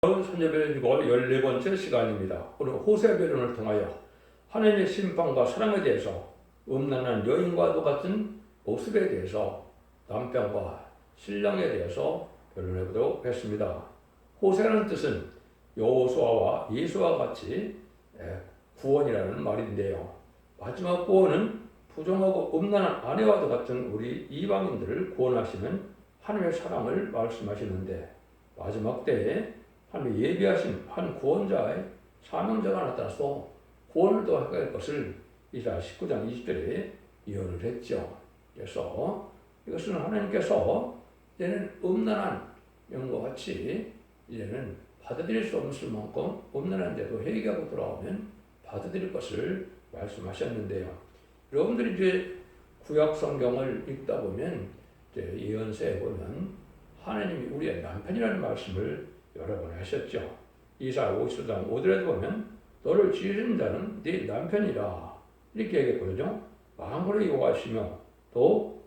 선녀변이고 14번째 시간입니다. 오늘 호세변론을 통하여 하나님의 심판과 사랑에 대해서 음란한 여인과도 같은 모습에 대해서 남편과 신랑에 대해서 변론해 보도록 했습니다. 호세라는 뜻은 여호수아와 예수와 같이 구원이라는 말인데요. 마지막 구원은 부정하고 음란한 아내와도 같은 우리 이방인들을 구원하시는 하나님의 사랑을 말씀하시는데, 마지막 때에 하나님이 예비하신 한 구원자의 사명자가 나타나서 구원을 도할 것을 이사야 19장 20절에 예언을 했죠. 그래서 이것은 하나님께서 이제는 음란한 영과 같이 이제는 받아들일 수 없을 만큼 음란한데도 회개하고 돌아오면 받아들일 것을 말씀하셨는데요. 여러분들이 이제 구약 성경을 읽다 보면 이제 예언서에 보면 하나님이 우리의 남편이라는 말씀을 여러 번 하셨죠. 이사야 50장 5절에도 보면 너를 지으신 자는 네 남편이라 이렇게 얘기했거든요. 만군의 여호와시며 또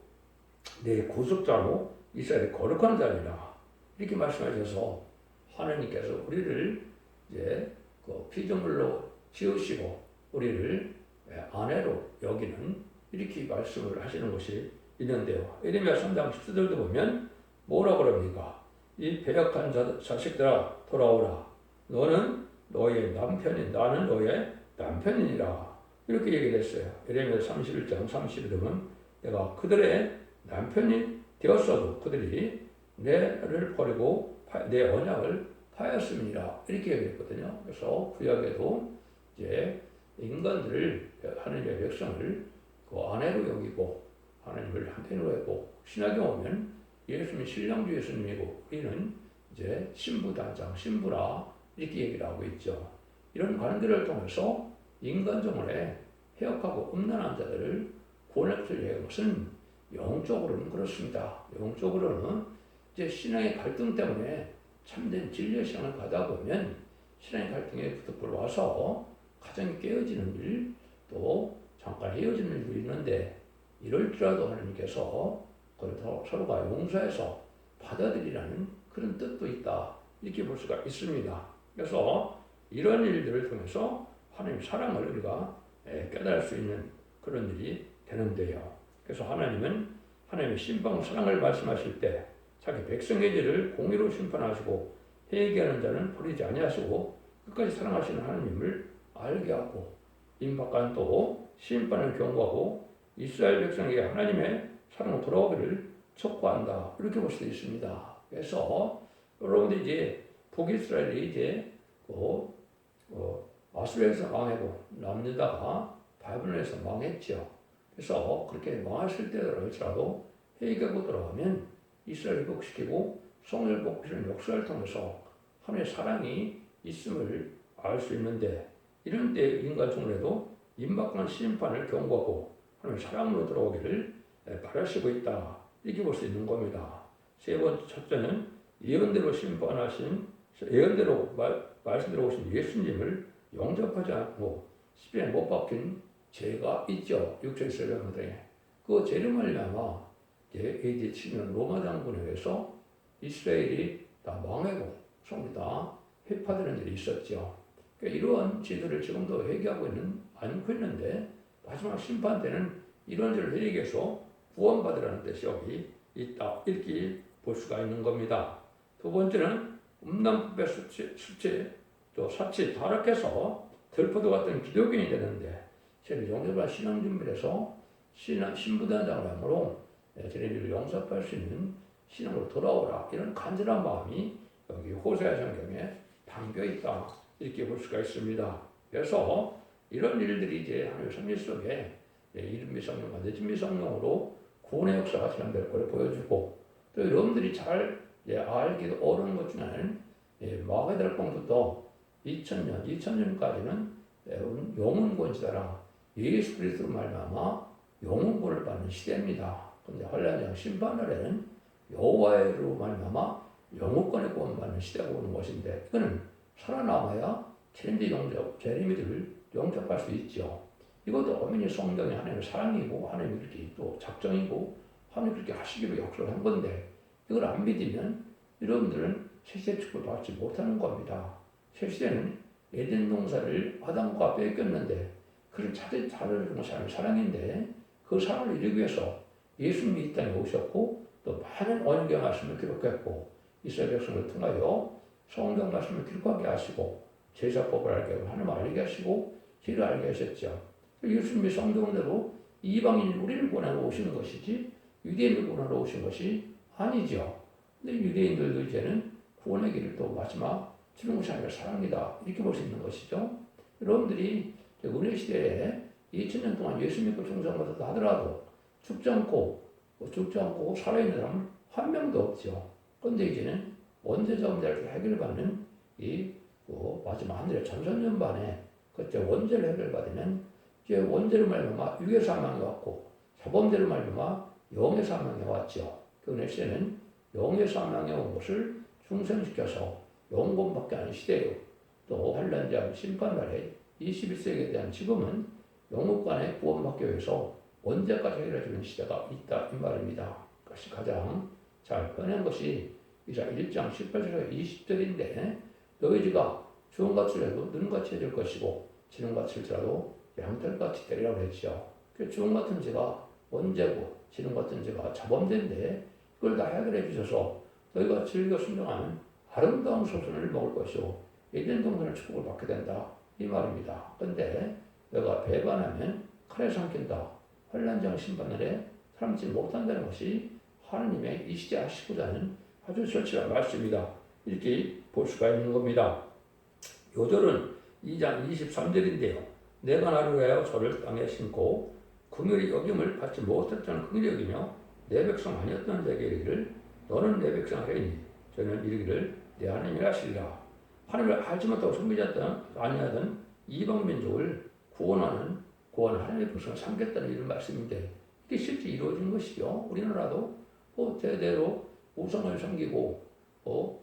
내 구속자로 이스라엘의 거룩한 자니라 이렇게 말씀하셔서 하나님께서 우리를 이제 그 피조물로 지으시고 우리를 아내로 여기는 이렇게 말씀을 하시는 것이 있는데요. 에레미야 3장 14절도 보면 뭐라 그럽니까? 이 배역한 자식들아 돌아오라. 너는 너의 남편이 나는 너의 남편이니라. 이렇게 얘기를 했어요. 에레미야 31장 30에 보면 내가 그들의 남편이 되었어도 그들이 내를 버리고 내 언약을 파였음이라 이렇게 얘기했거든요. 그래서 구약에도 이제 인간들을 하나님의 백성을 그 아내로 여기고 하나님을 한편으로 했고, 신약에 오면 예수님이 신랑주 예수님이고 우리는 이제 신부단장, 신부라 이렇게 얘기를 하고 있죠. 이런 관계를 통해서 인간정원에 해역하고 음란한 자들을 구원해주려는 것은 영적으로는 그렇습니다. 영적으로는 이제 신앙의 갈등 때문에 참된 진리의 시간을 가다 보면 신앙의 갈등에 부득불 와서 가정이 깨어지는 일, 또 잠깐 헤어지는 일도 있는데 이럴지라도 하나님께서 그걸 서로가 용서해서 받아들이라는 그런 뜻도 있다 이렇게 볼 수가 있습니다. 그래서 이런 일들을 통해서 하나님의 사랑을 우리가 깨달을 수 있는 그런 일이 되는데요. 그래서 하나님은 하나님의 심판과 사랑을 말씀하실 때 자기 백성의 죄를 공의로 심판하시고 회개하는 자는 버리지 아니하시고 끝까지 사랑하시는 하나님을 알게 하고 임박한 또 심판을 경고하고 이스라엘 백성에게 하나님의 사랑으로 돌아오기를 촉구한다 이렇게 볼 수도 있습니다. 그래서 여러분들 이제 북이스라엘이 이제 아수르에서 망하고 남유다가 바벨론에서 망했죠. 그래서 그렇게 망했을 때라도 회개하고 돌아가면 이스라엘을 회복시키고 성을 회복시키는 역사를 통해서 하나님의 사랑이 있음을 알 수 있는데, 이런 때 인간 중에도 임박한 심판을 경고하고 하나님의 사랑으로 돌아오기를 바라시고 있다 이렇게 볼 수 있는 겁니다. 세 번째, 첫째는 예언대로 심판하신 예언대로 말씀대로 오신 예수님을 영접하지 않고 십자가에 못 박힌 죄가 있죠. 육체 세력들에 그 죄로 말미암아 AD 7년 로마 장군에 의해서 이스라엘이 다 망하고 성이 다 회파되는 일이 있었죠. 그러니까 이러한 죄들을 지금도 회개하고 않고 있는데 마지막 심판 때는 이런 죄를 회개해서 구원받으라는 뜻이 여기 있다 이렇게 볼 수가 있는 겁니다. 두 번째는 음란법의 수치 또 사치 타락해서 들포도 같은 기독인이 되는데 저를 영접할 신앙 준비를 해서 신부단장을 함으로 저희를 용서할 수 있는 신앙으로 돌아오라 이런 간절한 마음이 여기 호세아 성경에 담겨 있다 이렇게 볼 수가 있습니다. 그래서 이런 일들이 이제 하나님의 섭리 속에 이름미 성령과 늦은미 성령으로 구원의 역사가 진행될 것을 보여주고, 또 여러분들이 잘 알기도 어려운 것 중에 하나는 마가다락방부터 2000년까지는 영혼권지자라 예수 그리스도로 말미암아 영혼권을 받는 시대입니다. 그런데 환란장 심판날에는 여호와로 말미암아 영혼권의 구원받는 시대가 오는 것인데, 이거는 살아남아야 재림이들을 영접할 수 있죠. 이것도 엄연히 성경의 하나님의 사랑이고 하나님의 그렇게 또 작정이고 하나님이 그렇게 하시기로 약속한 건데, 이걸 안 믿으면 여러분들은 새 축복을 받지 못하는 겁니다. 새 시대는 에덴 동산을 아담과 뺏겼는데 그를 찾아주는 사람이 사랑인데 그 사랑을 이루기 위해서 예수님이 이 땅에 오셨고 또 많은 언약의 말씀을 기록했고 이스라엘 백성을 통하여 성경 말씀을 기록하게 하시고 제사법을 알게 하고 하나님을 알게 하시고 죄를 알게 하셨죠. 예수님이 성경대로 이방인 우리를 구원하러 오시는 것이지 유대인을 구원하러 오신 것이 아니죠. 근데 유대인들도 이제는 구원의 길을 또 마지막 주는 것이 아니라 사랑이다 이렇게 볼 수 있는 것이죠. 여러분들이 은혜 시대에 2000년 동안 예수 믿고 충성받았다 하더라도 죽지 않고 살아있는 사람은 한 명도 없죠. 그런데 이제는 원죄자 문제를 해결받는 이 마지막 하늘의 천선연반에 그때 원죄를 해결받으면 이제 원죄로 말미암아 육의 사망이 왔고 자범죄로 말미암아 영의 사망이 왔죠. 그 은혜 시대는 영의 사망이 온 것을 중생시켜서 영권밖에 않은 시대요. 또 환란자 심판날에 21세기에 대한 지금은 영국간의 구원받기 위해서 원죄까지 해결해주는 시대가 있다 이 말입니다. 그것이 가장 잘 표현한 것이 이사 1장 18절에서 20절인데 너희 지가 주홍같이 해도 눈같이 해줄 것이고 지름같이 할지라도 양털같이 되리라고 했죠. 그 주홍같은 죄가 원죄고 지름같은 죄가 자범죄인데 그걸 다 해결해 주셔서 너희가 즐겨 순종하는 아름다운 소선을 먹을 것이고 에덴 동산의 축복을 받게 된다 이 말입니다. 그런데 너가 배반하면 칼에 삼킨다. 환란장 심판날에 참지 못한다는 것이 하나님의 이 시대 하시고자 하는 아주 절실한 말씀이다. 이렇게 볼 수가 있는 겁니다. 요절은 2장 23절인데요. 내가 나를 위하여 저를 땅에 심고 긍휼히 여김을 받지 못했다는 긍휼히 여기며 내 백성 아니었던 자에게 이르기를 너는 내 백성 하리니 저는 이르기를 내 하나님이라 하시리라. 하나님을 알지 못하고 섬기지 아니하던 이방 민족을 구원하는 하나님의 백성을 삼겠다는 이런 말씀인데 이게 실제 이루어진 것이죠. 우리나라도 대대로 우상을 섬기고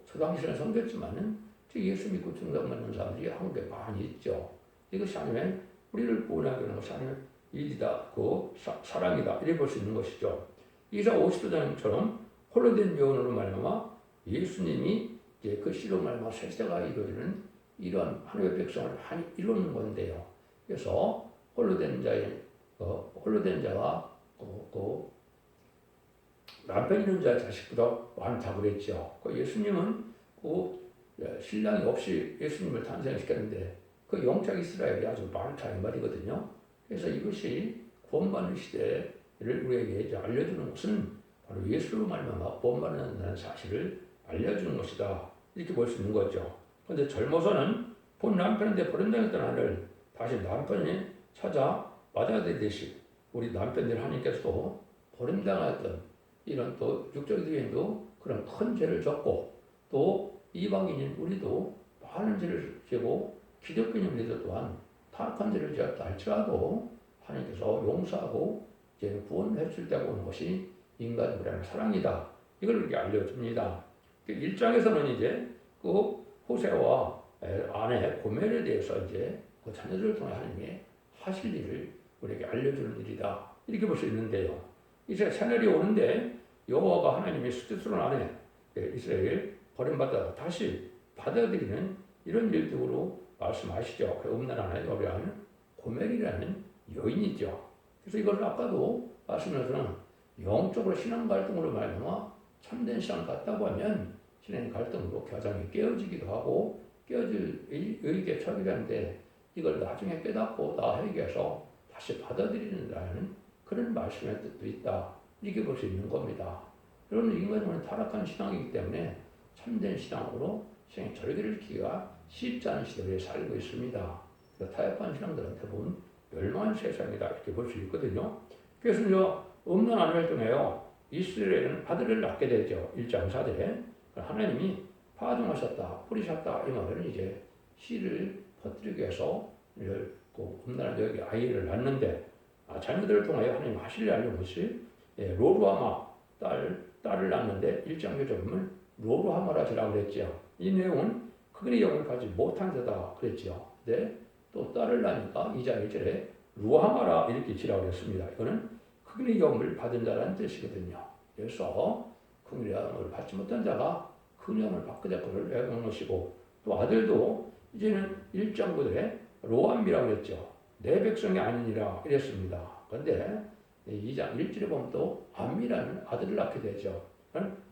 저 당시에는 섬겼지만은 예수 믿고 증거받는 사람들이 한국에 많이 있죠. 이것이 아니면 우리를 구원하기 위한 것이 아니면 일이다, 사랑이다 이렇게 볼 수 있는 것이죠. 이사 50도장처럼 홀로 된 여인으로 말미암아 예수님이 이제 그 씨로 말미암아 새 시대가 이루어지는 이러한 하나님의 백성을 많이 이루는 건데요. 그래서 홀로 된 자가 남편 있는 자의 자식보다 많다 그랬죠. 예수님은 신랑이 없이 예수님을 탄생시켰는데 그 영적 이스라엘이 아주 많다 이 말이거든요. 그래서 이것이 구원받는 시대를 우리에게 이제 알려주는 것은 바로 예수로 말미암아 구원받는다는 사실을 알려주는 것이다 이렇게 볼 수 있는 거죠. 그런데 젊어서는 본 남편인데 버림당했던 아내를 다시 남편이 찾아 맞아들이듯이 우리 남편들 하나님께서도 버림당했던 이런 또 육적인도 그런 큰 죄를 졌고 또 이방인인 우리도 많은 죄를 지고 기독교인 우리도 또한 타락한 죄를 지었다 할지라도 하나님께서 용서하고 이제 구원해 줄 때가 오는 것이 인간의 그런 사랑이다. 이걸 이렇게 알려줍니다. 1장에서는 이제 그 호세와 아내 고멜에 대해서 이제 그 자녀들을 통해 하나님이 하실 일을 우리에게 알려주는 일이다. 이렇게 볼 수 있는데요. 이제 새날이 오는데 여호와가 하나님의 수치스러운 아내 이스라엘 버림받아 다시 받아들이는 이런 일들로 말씀하시죠. 그 없는 아내 여비라는 고멜이라는 여인이죠. 그래서 이걸 아까도 말씀드렸지만 영적으로 신앙 갈등으로 말미암아 참된 신앙을 갖다고 하면 신앙 갈등으로 가정이 깨어지기도 하고 깨어질 의의에 처하기도 하는데 이걸 나중에 깨닫고 다 회개해서 다시 받아들이는다는 그런 말씀의 뜻도 있다. 이렇게 볼 수 있는 겁니다. 여러분 인간은 타락한 신앙이기 때문에 참된 신앙으로 신앙의 절개를 지키기가 쉽지 않은 시대에 살고 있습니다. 타협한 신앙들은 대부분 멸망한 세상이다 이렇게 볼 수 있거든요. 그래서 없는 아내를 통해요 이스라엘은 아들을 낳게 되죠. 1장 4절에 하나님이 파종하셨다, 뿌리셨다 이 말은 이제 씨를 퍼뜨리기 위해서 없는 아내에게 아이를 낳는데 자녀들을 통하여 하나님 하실 일 알려는 것이 로루하마 딸을 낳는데 1장 9절 보면 로루하마라 지라고 그랬죠. 이 내용은 그의 영을 가지 못한 자다 그랬죠. 근데 또 딸을 낳으니까 2장 1절에 루하마라 이렇게 지라고 했습니다. 이거는 그의 영을 받은 자라는 뜻이거든요. 그래서 그의 영을 받지 못한 자가 큰 영을 받게 될 것을 예고한 것이고 또 아들도 이제는 1장부에 로암이라고 했죠. 내 백성이 아니니라 이랬습니다. 그런데 2장 1절에 보면 또 암미라는 아들을 낳게 되죠.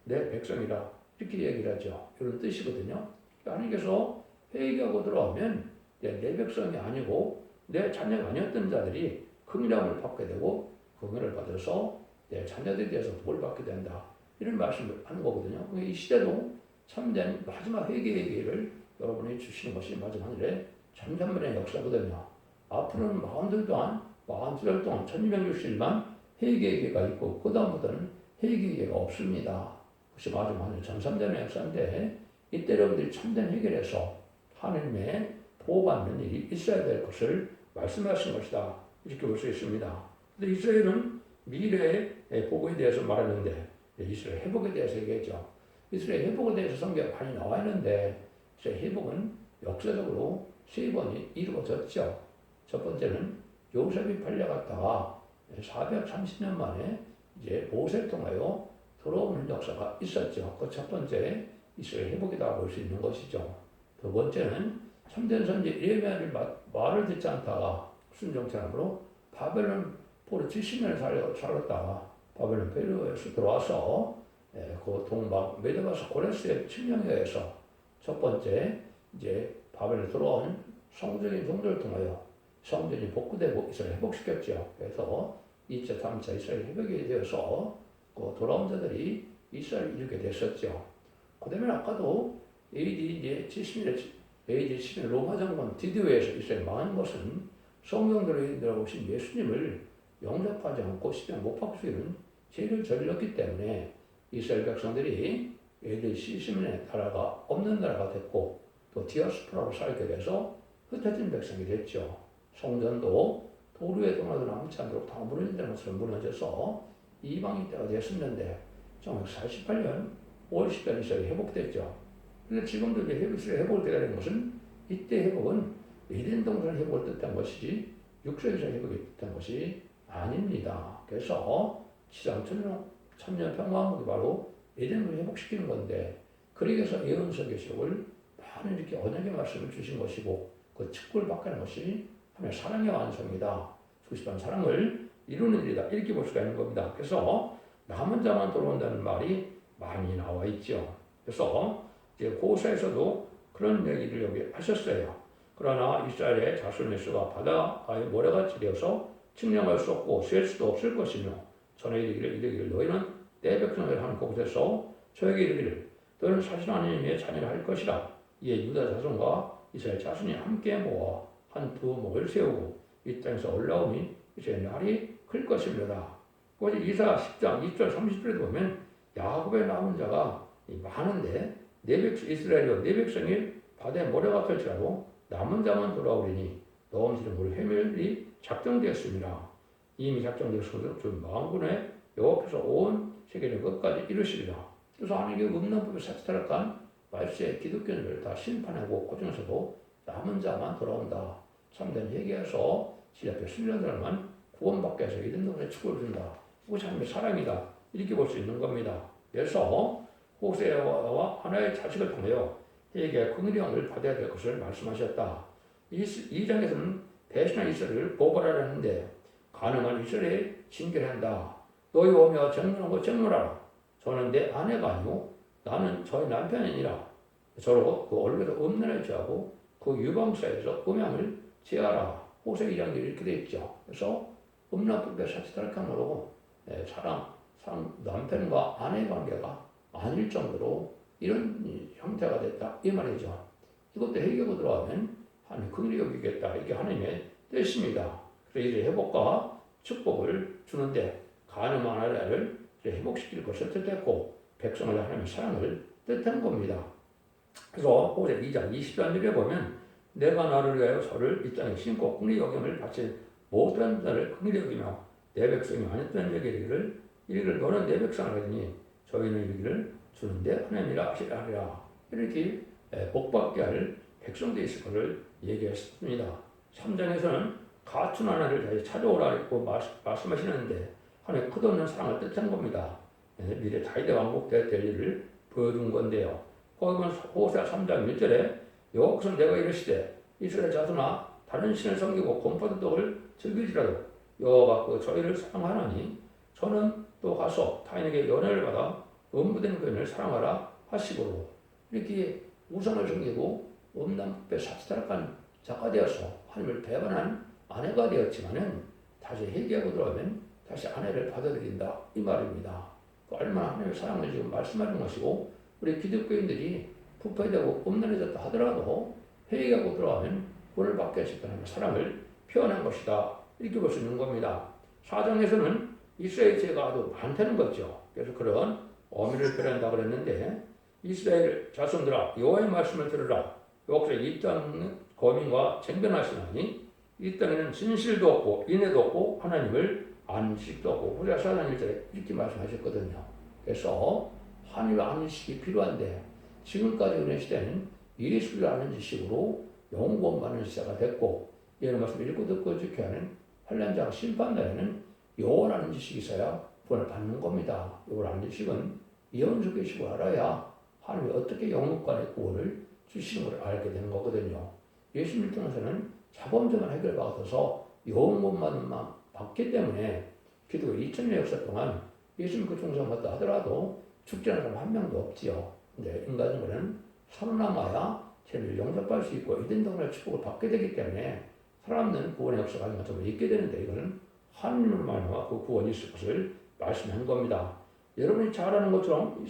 내 백성이라 이렇게 얘기를 하죠. 이런 뜻이거든요. 하나님께서 회개하고 돌아오면 내 백성이 아니고 내 자녀가 아니었던 자들이 긍휼함을 받게 되고 긍휼을 받아서 내 자녀들에 대해서 복을 받게 된다. 이런 말씀을 하는 거거든요. 이 시대도 참된 마지막 회개의 기회를 여러분이 주시는 것이 마지막 하늘의 참전만의 역사거든요. 앞으로는 42달 동안 1260일만 회개의 기회가 있고 그 다음부터는 회개의 기회가 없습니다. 그것이 마지막 하늘 전삼전의 역사인데 이때 여러분들이 참된 해결해서 하나님의 보호받는 일이 있어야 될 것을 말씀하신 것이다. 이렇게 볼 수 있습니다. 근데 이스라엘은 미래의 복에 대해서 말하는데 이스라엘 회복에 대해서 얘기했죠. 이스라엘 회복에 대해서 성경에 많이 나와 있는데 이스라엘 회복은 역사적으로 3번이 이루어졌죠. 첫 번째는 요셉이 팔려갔다가 430년 만에 이제 모세를 통하여 돌아오는 역사가 있었죠. 그 첫 번째 이스라엘 회복이다 볼 수 있는 것이죠. 두 번째는 참된 선지 예레미야의 말을 듣지 않다가 순종처럼으로 바벨론 포로 70년을 살았다가 바벨론 페르에서 들어와서 그 동방 메데바스 고레스의 칙령에 의해서 첫 번째 이제 바벨론 들어온 성적인 종들을 통하여 성전이 복구되고 이스라엘 회복시켰죠. 그래서 2차, 3차 이스라엘 회복이 되어서 그 돌아온 자들이 이스라엘을 이루게 됐었죠. 그 다음에 아까도 AD 70년 로마 장군 디디오에서 이스라엘 망한 것은 성경대로 들어오신 예수님을 영접하지 않고 십자가 못 박수기는 죄를 저질렀기 때문에 이스라엘 백성들이 AD 70년의 나라가 없는 나라가 됐고 또 디아스포라로 살게 돼서 흩어진 백성이 됐죠. 성전도 도루에 동화도 남지 않도록 다 무너진다는 것으로 무너져서 이방인 때가 됐었는데 1948년 5월 10일 이스라엘이 회복됐죠. 그런데 지금도 이스라엘 회복을 기다리는 것은 이때 회복은 에덴 동산 회복을 뜻한 것이지 육세기사 회복이 뜻한 것이 아닙니다. 그래서 지상 천년 평화왕국이 바로 에덴을 회복시키는 건데 그러기위해서 예언서 계시록을 많은 이렇게 언약의 말씀을 주신 것이고 그 축복을 받게 하는 것이 하나님의 사랑의 완성이다. 수십한 사랑을 이루는 일이다. 이렇게 볼 수가 있는 겁니다. 그래서 남은 자만 돌아온다는 말이 많이 나와 있죠. 그래서 이제 고사에서도 그런 얘기를 여기 하셨어요. 그러나 이스라엘의 자손의 수가 바다의 모래같이 되어서 측량할 수 없고 셀 수도 없을 것이며 전에 이르기를 너희는 내 백성을 한 곳에서 저에게 이르기를 너희는 사실 하나님의 자녀를 할 것이라. 이에 유다 자손과 이스라엘 자손이 함께 모아 한 부목을 세우고 이 땅에서 올라오니 이제 날이 클 것이므로다. 거기 이사 10장 2절 30절에 보면 야곱의 남은 자가 많은데 이스라엘이여 내 백성이 바다에 모래가 펼치라도 남은 자만 돌아오리니 너음시는 우리 회멸이 작정되었습니다. 이미 작정되었으므로 주 만군의 여호와께서 온 세계를 끝까지 이루시리라. 그래서 하나님의 음란법을 사치탈한 말세의 기독교인을 다 심판하고 그 중에서도 남은 자만 돌아온다. 참된 회개해서 지략해 순전한 사람만 구원받게 해서 이런 동안에 축복을 준다. 그것이 하나님의 사랑이다. 이렇게 볼 수 있는 겁니다. 그래서 호세아와 하나의 자식을 통하여 회개의 긍휼을 받아야 될 것을 말씀하셨다. 이 장에서는 배신한 이스라엘을 고발하려는데 가능한 이스라엘에 징계한다. 너희 오며 정문하고 정문하라. 저는 내 아내가 아니고 나는 저희 남편이니라. 서로 그 얼굴에서 음란을 취하고 그 유방사에서 음양을 제하라. 호세 2장에 이렇게 되어 있죠. 그래서 음란법의 사치탈감으로 남편과 아내의 관계가 아닐 정도로 이런 형태가 됐다. 이 말이죠. 이것도 회개하고 들어가면 하나님 긍휼히 여기겠다. 이게 하나님의 뜻입니다. 그래서 이제 회복과 축복을 주는데 가늠한 아내를 회복시킬 것을 뜻했고 백성을 하나님의 사랑을 뜻한 겁니다. 그래서 호세 2장 20절에 보면 내가 나를 위하여 저를 이 땅에 심고 긍휼히 여김을 바친 모든 자를 긍휼히 여기며 내 백성이 아니었던 자에게 이르기를 너는 내 백성을 하더니 저희는 이르기를 주는데 하나님이라 하시리라. 이렇게 복받게 할 백성들이 있을 것을 얘기했습니다. 3장에서는 가춘 하나를 다시 찾아오라고 말씀하시는데 하나님의 끝없는 사랑을 뜻한 겁니다. 미래 다윗의 왕국 될 일을 보여준 건데요. 거기 보면 호세아 3장 1절에 여호와께서 내가 이르시되 이스라엘 자손아 다른 신을 섬기고 곰포도 떡을 즐기지라도 여호와가 저희를 사랑하나니 저는 또 가서 타인에게 연애를 받아 음부된 교인을 사랑하라 하시고 이렇게 우상을 섬기고 음란법에 사치타락한 자가 되어서 하나님을 배반한 아내가 되었지만은 다시 회개하고 들어가면 다시 아내를 받아들인다 이 말입니다. 얼마나 하나님의 사랑을 지금 말씀하는 것이고 우리 기독교인들이 부패되고 음란해졌다 하더라도 회개하고 들어가면 구원을 받게 하셨다는 사랑을 표현한 것이다 이렇게 볼 수 있는 겁니다. 4장에서는 이스라엘 죄가 아주 많다는 거죠. 그래서 그런 어미를 표현한다고 그랬는데 이스라엘 자손들아 여호와의 말씀을 들으라. 여호와께서 이 땅 거민과 쟁변하시나니 이 땅에는 진실도 없고 인애도 없고 하나님을 아는 지식도 없고 호세아 4장 1절에 이렇게 말씀하셨거든요. 그래서 하나님을 아는 지식이 필요한데 지금까지 은혜 시대는 예수를 아는 지식으로 영원 받는 시대가 됐고 이런 말씀 읽고 듣고 지켜야 하는 환난장 심판날에는 여호와라는 지식이 있어야 구원을 받는 겁니다. 여호와라는 지식은 예언 계시고 알아야 하나님이 어떻게 영육간의 구원을 주시는 걸 알게 되는 거거든요. 예수님을 통해서는 자범죄만 해결받아서 영원만만 받기 때문에 기독교 2000년 역사 동안 예수님 그 종상받다 하더라도 죽지 않은 사람 한 명도 없지요. 근데 인간적으로는 살아남아야 죄를 용서받을 수 있고 이된동안의 축복을 받게 되기 때문에 살아남는 구원의 역사가 정말 있게 되는데 이거는 하나님을 말미암아 그 구원이 있을 것을 말씀한 겁니다. 여러분이 잘 아는 것처럼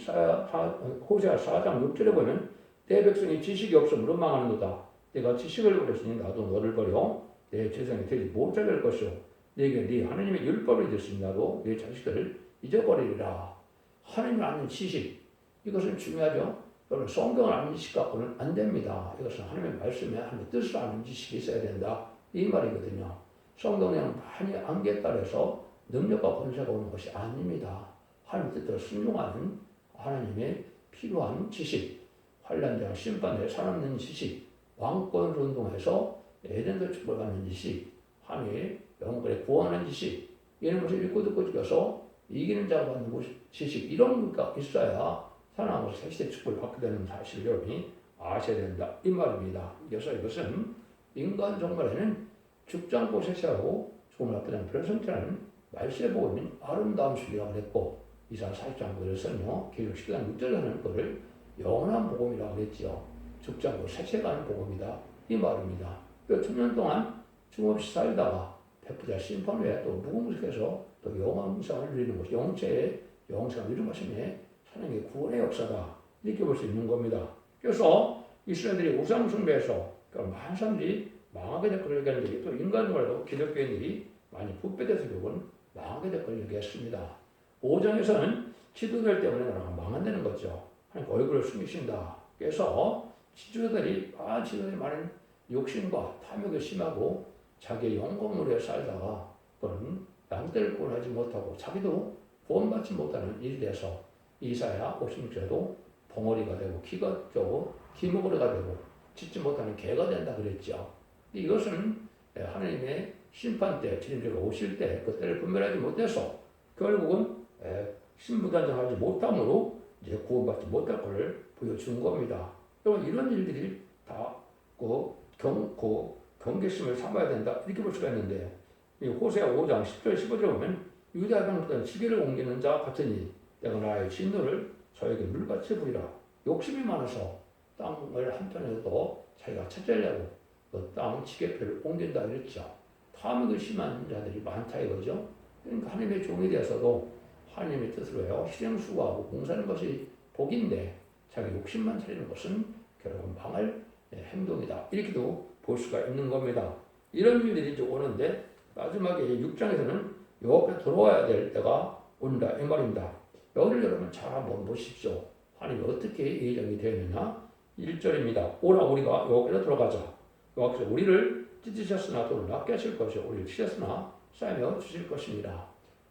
호세아 4장 6절에 보면 내 백성이 지식이 없으므로 망하는도다. 내가 지식을 버렸으니 나도 너를 버려 내 재성이 되지 못하게 할 것이요 내게 네 하나님의 율법을 됐으니 나도 내 자식들을 잊어버리리라. 하나님을 아는 지식 이것은 중요하죠. 여러분 성경을 아는 지식 갖고는 안 됩니다. 이것은 하나님의 말씀에 하나님의 뜻을 아는 지식이 있어야 된다 이 말이거든요. 성경에는 많이 안개에 따라서 능력과 권세가 오는 것이 아닙니다. 하나님의 뜻대로 순종하는 하나님의 필요한 지식, 환난장 심판에 살아남는 지식, 왕권을 운동해서 에덴도 축복을 받는 지식, 하나님의 영혼을 구원하는 지식, 이런 것을 읽고 듣고 지켜서 이기는 자가 받는 지식, 이런 것가 있어야 살아남아서 새시대 축복을 받게 되는 사실을 여러분이 아셔야 된다 이 말입니다. 그래서 이것은 인간 정말에는 죽지 않고 쇠퇴하고 죽음을 앞두지 않은 그런 성취라는 말세에 보고 있는 아름다운 수리라고 그랬고 이사 40장 9절에서는요 계속 10장 6절에 하는 것을 영원한 복음이라고 그랬지요. 죽지 않고 쇠퇴가는 복음이다 이 말입니다. 몇 천년 동안 중없이 살다가 백부자 심판 후에 또 무궁무진해서 또 영원성을 누리는 것이 영체의 영생을 누리는 것이며 하나님의 구원의 역사다 이렇게 볼 수 있는 겁니다. 그래서 이스라엘들이 우상 숭배해서 많은 사람들이 망하게 됐고 얘기하는데 또 인간으로도 기독교인들이 많이 부패돼서 결국은 망하게 됐고 얘기했습니다. 5장에서는 지도자들 때문에 망한다는 거죠. 하나님 얼굴을 숨기신다. 그래서 지도자들이 많은 욕심과 탐욕이 심하고 자기의 영광으로 살다가 그런 남들을 구원하지 못하고 자기도 구원받지 못하는 일이 돼서 이사야 56절에도 벙어리가 되고 키가 좁고 기목으로가 되고 짖지 못하는 개가 된다 그랬죠. 이것은 하나님의 심판 때 주님께서 오실 때 그때를 분별하지 못해서 결국은 신부단장하지 못함으로 이제 구원받지 못할 것을 보여준 겁니다. 여러분 이런 일들이 다 경계심을 삼아야 된다 이렇게 볼 수가 있는데 이 호세아 5장 10절 15절에 보면 유다 방보다는 시계를 옮기는 자 같으니 내가 나의 진노를 저에게 물같이 부리라. 욕심이 많아서 땅을 한편에서도 자기가 차지하려고 그 땅 지게표를 옮긴다 그랬죠. 탐욕이 심한 자들이 많다 이거죠. 그러니까 하나님의 종이 되어서도 하나님의 뜻으로요 실행수고하고 봉사하는 것이 복인데 자기 욕심만 차리는 것은 결국 망할 행동이다 이렇게도 볼 수가 있는 겁니다. 이런 일들이 이제 오는데 마지막에 6장에서는 요 앞에 들어와야 될 때가 온다 이 말입니다. 여기를 여러분 잘 한번 보십시오. 하나님이 어떻게 예정이 되었느냐 1절입니다. 오라 우리가 요 앞에 들어가자. 여호와께서 우리를 찢으셨으나 또 낫게 하실 것이요 우리를 치셨으나 쌓여 주실 것입니다.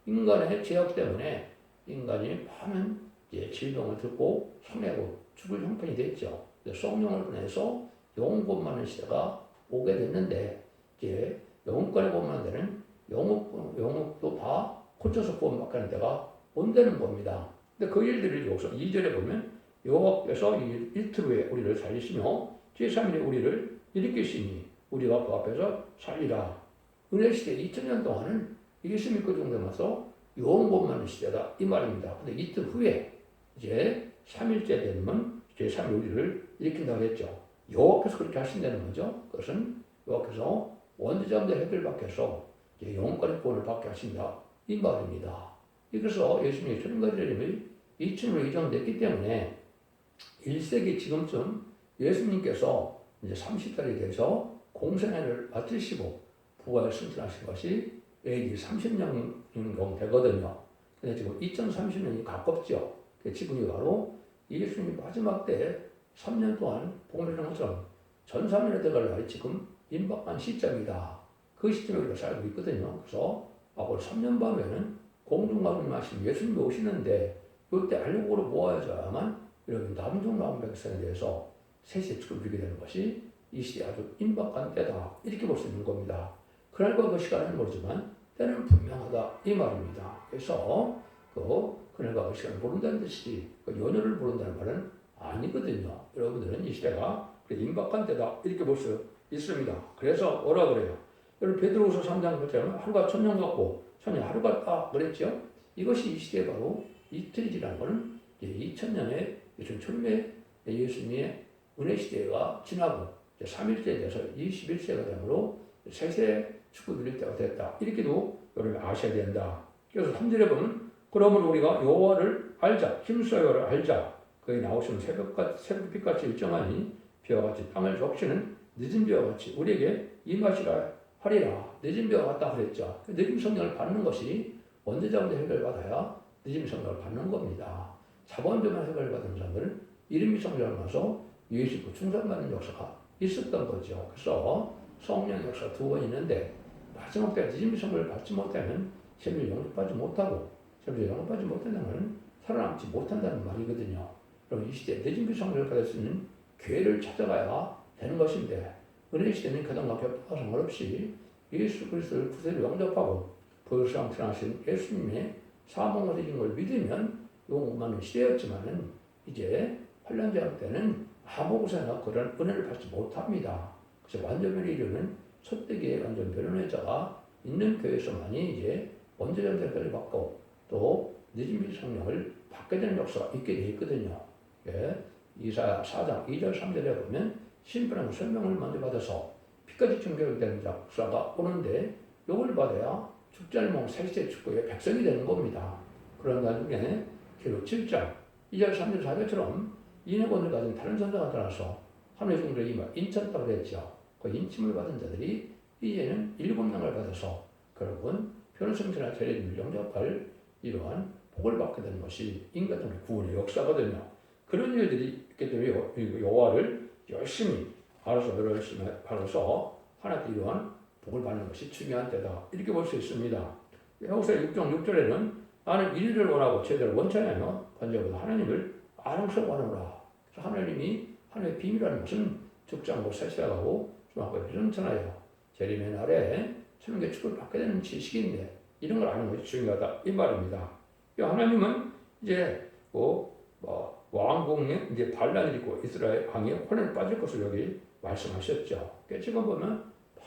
인간의 죄악 때문에 인간이 많은 질병을 듣고 손해고 죽을 형편이 됐죠. 성령을 보내서 영혼 많은 시대가 오게 됐는데 이제 영혼권에 보면 되는 영혼도 다 고쳐서 구원받게 하는 때가 온다는 겁니다. 근데 그 일들을 여기서 2절에 보면 여호와께서 이틀 후에 우리를 살리시며 제3일에 우리를 일으키시니 우리가 그 앞에서 살리라. 은혜 시대 2000년 동안은 예수 믿고 정도면서 영원만의 시대다 이 말입니다. 근데 이틀 후에 이제 3일째 되면 제3일 우리를 일으킨다고 했죠. 여호와께서 그렇게 하신다는 거죠. 그것은 여호와께서 원죄자들 해결 밖에서 영원까지 구원을 받게 하신다 이 말입니다. 그래서 예수님이 천국가들임이 2000으로 이정됐기 때문에 1세기 지금쯤 예수님께서 이제 30살이 돼서 공생애를 마치시고 부활 승천하신 것이 AD 30년 정도 되거든요. 근데 지금 2030년이 가깝죠. 지금이 바로 예수님 마지막 때 3년 동안 복음을 하는 것처럼 전사면에 들어갈 날이 지금 임박한 시점이다. 그 시점에 우리가 살고 있거든요. 그래서 앞으로 3년 밤에는 공중가님 하신 예수님이 오시는데 이때 알력으로 모아야만 이런 남중남 백성에 대해서 세세 축을 누리게 되는 것이 이 시대에 아주 임박한 때다. 이렇게 볼 수 있는 겁니다. 그날과 그 시간은 모르지만 때는 분명하다. 이 말입니다. 그래서 그날과 그 시간을 모른다는 뜻이지 그 연휴를 모른다는 말은 아니거든요. 여러분들은 이 시대가 임박한 때다. 이렇게 볼 수 있습니다. 그래서 뭐라 그래요? 여러분 베드로후서 3장 그처럼 하루가 천년 같고 천년 하루 같다 그랬죠? 이것이 이 시대에 바로 이틀이라는 것은 2000년에 천초에 예수님의 은혜 시대가 지나고 3일째 돼서 21세가 되므로 세세 축구 누릴 때가 됐다. 이렇게도 여러분 아셔야 된다. 그래서 3절에 보면 그러면 우리가 여호와를 알자, 힘써 여호와를 알자. 그에 나오시는 새벽빛같이 일정하니 비와 같이 땅을 적시는 늦은 비와 같이 우리에게 임하시라 하리라. 늦은 비와 같다 그랬죠. 늦은 성령을 받는 것이 원죄자분의 해결받아야 늦은 성령을 받는 겁니다. 자본주만 해결받은 사람들은 이름이 성령을 나서 예수 믿고 충성받는 역사가 있었던 거죠. 그래서 성령 역사 두 번 있는데 마지막 때 늦은 성령을 받지 못하면 세밀 영접받지 못하고 세밀 영접받지 못한다는 것은 살아남지 못한다는 말이거든요. 그럼 이 시대에 늦은 성령을 받을 수 있는 기회를 찾아가야 되는 것인데 은혜 시대는 교단과 격파와 상관없이 예수 그리스도를 구세로 영접하고 보혈상 태어나신 예수님의 사망을 이긴 걸 믿으면 용만한 시대였지만은 이제 환란제한 때는 아무 곳에나 그런 은혜를 받지 못합니다. 그래서 완전변에 이르는 첫대기의 완전 변론자가 있는 교회에서만이 이제 원죄전제까지 받고 또 늦은 성령을 받게 되는 역사가 있게 되어 있거든요. 예, 이사야 4장 2절 3절에 보면 심판하고 설명을 먼저 받아서 피까지 청결되는 역사가 오는데 이걸 받아야 죽지 않으면 세세 축구의 백성이 되는 겁니다. 그런 나중에 계로 7장 2절 3절 4절처럼 인해권을 가진 다른 선자가 나타나서 하늘의 종들이 인쳤다고 그랬죠. 그 인침을 받은 자들이 이제는 7명을 받아서 결국은 변성체나 재래임을 영접할 이러한 복을 받게 되는 것이 인간의 구원의 역사거든요. 그런 일들이 있게 되면 여호와를 열심히 알아서 열심히 알아서 하나님께 이러한 복을 받는 것이 중요한 때다. 이렇게 볼 수 있습니다. 여호수아 6장 6절에는 나는 이리를 원하고 제대로 원치 않으며 번제보다 하나님을 아랑스러워하노라. 하나님이 하나님의 비밀이라는 것은 죽지 않고 세세하고 좀 하고 비전천하여 재림의 날에 천국의 축복을 받게 되는 지식인데 이런 걸 아는 것이 중요하다 이 말입니다. 하나님은 이제 왕궁에 이제 반란이 있고 이스라엘 왕이 혼란에 빠질 것을 여기 말씀하셨죠. 지금 보면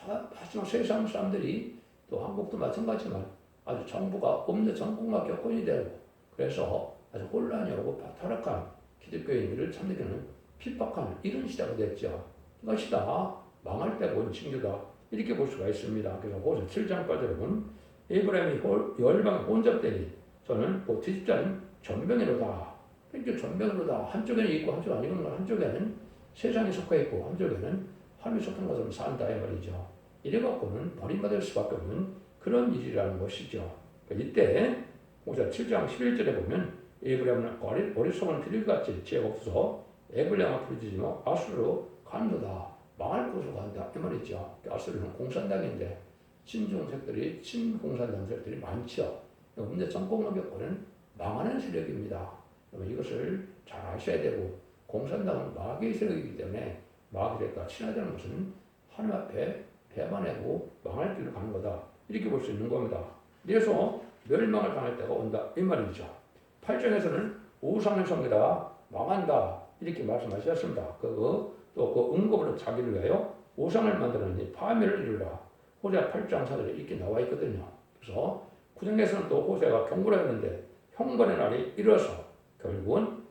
마지막 세상 사람들이 또 한국도 마찬가지지만 아주 정부가 없는 정권과 격언이 되고 그래서 아주 혼란이 오고 타락한 기독교인들을 참되기는 핍박하는 이런 시대가 됐죠. 이것이 다 망할 때가 온 징조다 이렇게 볼 수가 있습니다. 그래서 호세 7장까지 보면 에브라임이 열방에 혼잡되니 저는 뒤집자는 전병이로다. 이렇게 전병으로다. 한쪽에는 있고 한쪽 아니고 한쪽에는 세상에 속해 있고 한쪽에는 하늘에 속한 것으로 산다 이 말이죠. 이래갖고는 버림받을 수밖에 없는 그런 일이라는 것이죠. 이때 호세 7장 11절에 보면 에브라임은 어리석은 피들같이 지혜가 없어서 에브라임을 부르짖으며 아수르로 가는도다. 망할 곳으로 간다 이 말이죠. 아수르는 공산당인데 친중색들이 친공산당색들이 많죠. 문제 정권과 격보는 망하는 세력입니다. 이것을 잘 아셔야 되고 공산당은 마귀의 세력이기 때문에 마귀의 세력과 친하다는 것은 하나님 앞에 배반하고 망할 길로 가는 거다. 이렇게 볼 수 있는 겁니다. 그래서 멸망을 당할 때가 온다 이 말이죠. 8장에서는 우상을 섬기다가 망한다 이렇게 말씀하셨습니다. 또그 응급으로 자기를 위하여 우상을 만드는 파멸을 이루라. 호세아 8장 4절에 이렇게 나와 있거든요. 그래서 9장에서는 또 호세아가 경고를 했는데 형벌의 날이 이뤄서 결국은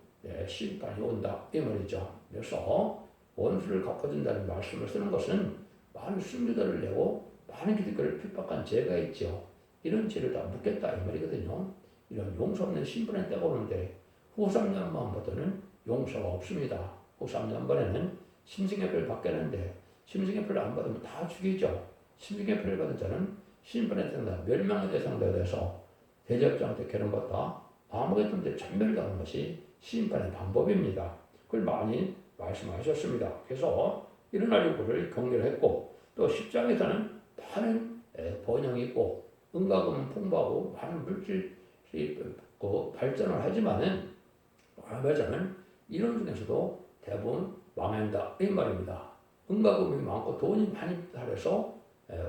심판이 온다 이 말이죠. 그래서 원수를 갚아준다는 말씀을 쓰는 것은 많은 순교자를 내고 많은 기득권을 핍박한 죄가 있죠. 이런 죄를 다 묻겠다 이 말이거든요. 이런 용서 없는 심판의 때가 오는데 후 3년만부터는 용서가 없습니다. 후 3년만에는 심승의 표를 받겠는데 심승의 표를 안 받으면 다 죽이죠. 심승의 표를 받은 자는 심판의 대상자 멸망의 대상자가 돼서 대적자한테 괴롭받다 아무것도 없는데 천멸당하는 것이 심판의 방법입니다. 그걸 많이 말씀하셨습니다. 그래서 이런 알고를 격려를 했고 또 10장에서는 많은 번영이 있고 은가금은 풍부하고 많은 물질이 발전을 하지만은 이런 중에서도 대부분 망한다 이 말입니다. 은가금이 많고 돈이 많이 달해서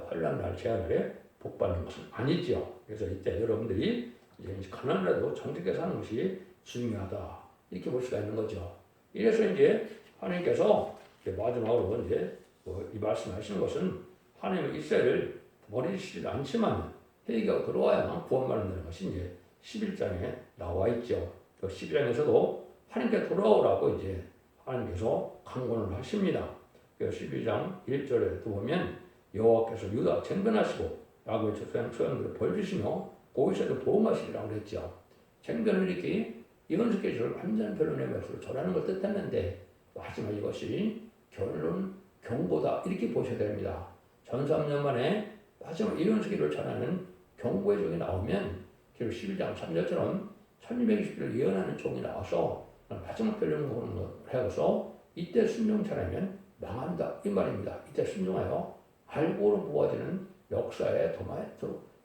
환란날 재앙에 복받는 것은 아니죠. 그래서 이때 여러분들이 이제 가난하도 정직하게 사는 것이 중요하다 이렇게 볼 수가 있는 거죠. 이래서 이제 하나님께서 마지막으로 이제 이 말씀하시는 것은 하나님은 이스라엘을 버리시지 않지만 회개가 들어와야만 구원받는다는 것이 이제 11장에 나와 있죠. 그 12장에서도 하나님께 돌아오라고 이제 하나님께서 강권을 하십니다. 그 12장 1절에 보면 여호와께서 유다 쟁변하시고 야곱의 소양들을 벌 주시며 고이세를 보호하시리라고 그랬죠. 쟁변을 이렇게 이건식 계시를 완전 변론의 말씀을 전하는 걸 뜻했는데 마지막 이것이 결론 경고다 이렇게 보셔야 됩니다. 전 3년 만에 마지막 이건식을 전하는 경고의 종이 나오면 결국 11장 3절처럼 1220일을 예언하는 종이 나와서 마지막 변론을 해서 이때 순종차라면 망한다 이 말입니다. 이때 순종하여 알고로 모아지는 역사에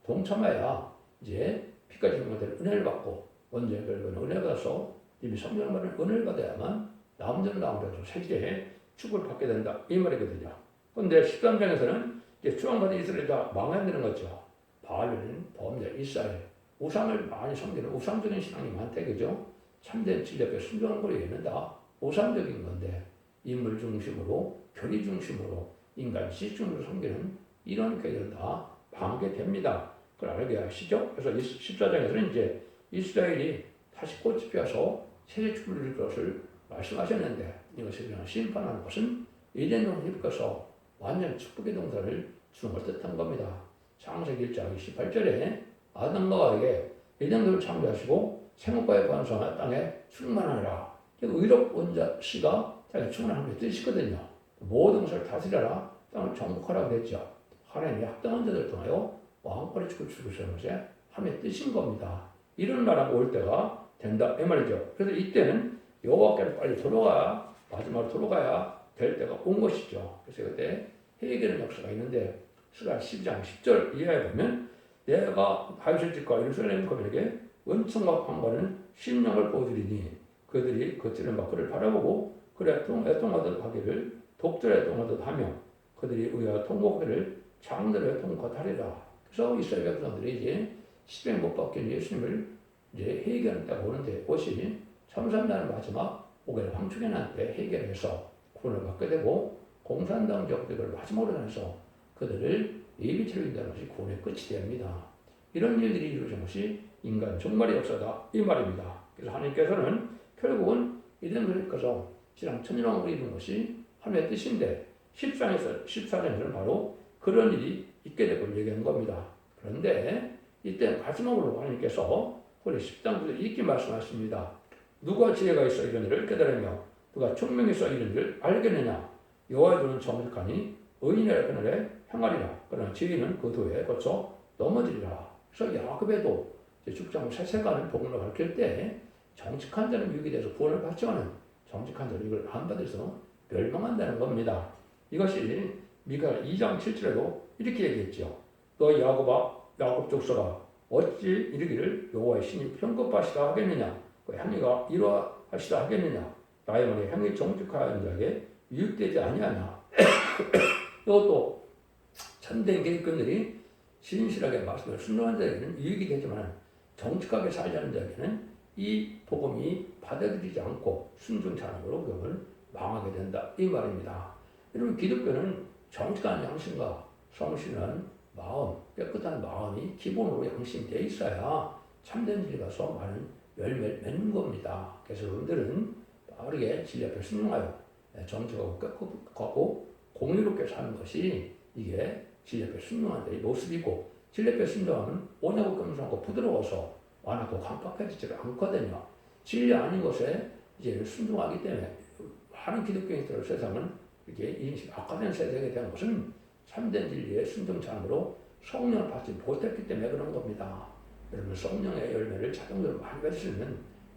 동참해야 이제 피까지 형제들 은혜를 받고 언제 결국은 은혜 받아서 이미 성령을 받은 은혜를 받아야만 남들은 남들에서 세계에 축을 받게 된다 이 말이거든요. 그런데 13장에서는 이제 추앙받은 이스라엘이 다 망해야 되는 거죠. 바알은 범죄 이스라엘 우상을 많이 섬기는 우상적인 신앙이 많대 그죠? 참된 진리에 순종하는 걸 얘는 다 우상적인 건데 인물 중심으로 교리 중심으로 인간 시중으로 섬기는 이런 교회들은 다 망하게 됩니다. 그걸 알게 하시죠? 그래서 14장에서는 이제 이스라엘이 다시 꽃이 피어서 새 축을 누릴 것을 말씀하셨는데 이것을 그냥 심판하는 것은 에덴 동산에 입혀서 완전 축복의 동산을 주는 걸 뜻한 겁니다. 창세기 1장 28절에 아담과 하와에게 에덴 동산을 창조하시고 생업과의 번성한 땅에 충만하라. 의롭은 자씨가 땅에 충만하는 게 뜻이거든요. 모든 것을 다스려라. 땅을 정복하라고 했죠. 하나님이 합당한 자들을 통하여 왕권의 축을 주시는 것이 하나님의 뜻인 겁니다. 이런 나라가 올 때가 된다 이 말이죠. 그래서 이때는 여호와께로 빨리 돌아가야 마지막으로 돌아가야 될 때가 온 것이죠. 그래서 그때 회개하는 역사가 있는데 스가 12장 10절 이하에 보면 내가 다윗의 집과 예루살렘 거민에게 은총과 강권은 심령을 보여주리니 그들이 겉으로 막 그를 바라보고 그를 애통하듯 하기를 독절에 애통하듯 하며 그들이 의와 통곡하기를 장들의 통곡하리라. 그래서 이스라엘 백성들이 이제 십자가에 못 박힌 예수님을 이제 회개하는 때가 오는데 그것이 참삼자는 마지막 오게 황충의 난 때 회개를 해서 구원을 받게 되고 공산당 적들을 마지막으로 해서 그들을 예비체로 인도하는 것이 구원의 끝이 됩니다. 이런 일들이 이루어진 것이 인간 종말의 역사다 이 말입니다. 그래서 하나님께서는 결국은 이런 것을 꺼서 지상 천년왕국을 이룬 것이 하나님의 뜻인데 14장에서는 바로 그런 일이 있게 되고 얘기한 겁니다. 그런데 이때 마지막으로 하나님께서 우리 10장부터 이렇게 말씀하십니다. 누가 지혜가 있어 이런 일을 깨달으며 누가 총명이 있어 이런 일을 알겠느냐. 여호와의 도는 정직하니 의인의 그날에 행하리라. 그러나 지혜는 그 도에 거쳐 넘어지리라. 그래서 야곱에도 죽장을 세세가는 복음을 가르칠 때 정직한 자는 유익이 돼서 구원을 받지만은 정직한 자는 이걸 안 받아서 멸망한다는 겁니다. 이것이 미가 2장 7절에도 이렇게 얘기했죠. 너 야곱 족속아 어찌 이르기를 여호와의 신이 평급하시다 하겠느냐. 그 행위가 이러하시다 하겠느냐. 나의 말에 행위 정직한 자에게 유익되지 아니하냐. 이것도 참된 기득권들이 신실하게 말씀을 순종한 자에게는 유익이 되지만 정직하게 살지 않는 자에게는 이 복음이 받아들이지 않고 순종찬양으로 그걸 망하게 된다 이 말입니다. 여러분 기독교는 정직한 양심과 성실한 마음, 깨끗한 마음이 기본으로 양심이 돼 있어야 참된 진리 가서 많은 열매를 맺는 겁니다. 그래서 여러분들은 빠르게 진리 앞에 순종하여 정직하고 깨끗하고 공의롭게 사는 것이 이게 진리 앞에 순종하는 데 모습이고, 진리 앞에 순종하면 온유하고 겸손하고 부드러워서 완하고 강팍해지지 않거든요. 진리 아닌 것에 이제 순종하기 때문에 많은 기독교인들 세상은 이게 인식 악화된 세상에 대한 것은 참된 진리의 순종찬으로 성령을 받지 못했기 때문에 그런 겁니다. 여러분 성령의 열매를 자동적으로 많이 받을 수 있는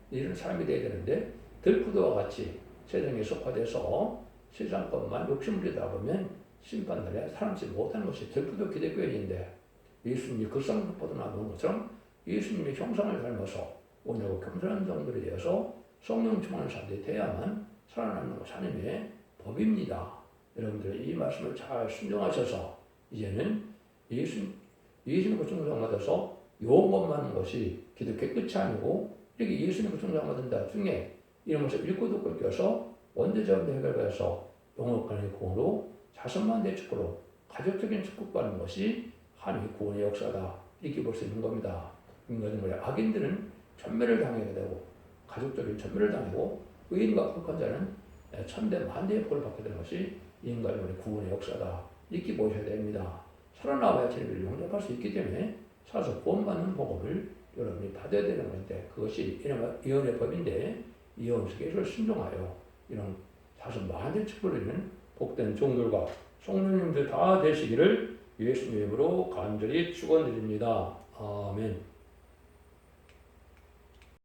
이런 사람이 되어야 되는데, 들푸드와 같이 세상에 속화돼서 세상 것만 욕심부리다 보면 심판날에 살아남지 못하는 것이 들푸드 기독교인인데, 예수님이 그 쌍꺼포도 나오는 것처럼 예수님의 형상을 닮아서 온유하고 겸손한 정도에 대해서 성령 충만한 사람들이 돼야만 살아남는 것이 하나님의 법입니다. 여러분들 이 말씀을 잘 순종하셔서 이제는 예수님의 고통을 받아서 요원 받는 것이 기독교의 끝이 아니고, 이렇게 예수님의 고통을 받은 중에 이런 것을 읽고 듣고 껴서 원죄자원대 해결해서 영업관의 구원으로 자선만대 축구로 가족적인 축복받는 것이 하나님의 구원의 역사다 이렇게 볼 수 있는 겁니다. 인간의 악인들은 전멸을 당하게 되고 가족적인 전멸을 당하고 의인과 거룩한 자는 천대 만대의 복을 받게 되는 것이 인간의 구원의 역사다 이렇게 보셔야 됩니다. 살아나와야 진리를 용접할 수 있기 때문에 살아서 구원받는 복음을 여러분이 받아야 되는 건데, 그것이 이언의 법인데 이언 속에서 순종하여 이런 사서 만대 축복을 이루는 복된 종들과 성도님들 다 되시기를 예수님의 이름으로 간절히 축원드립니다. 아멘.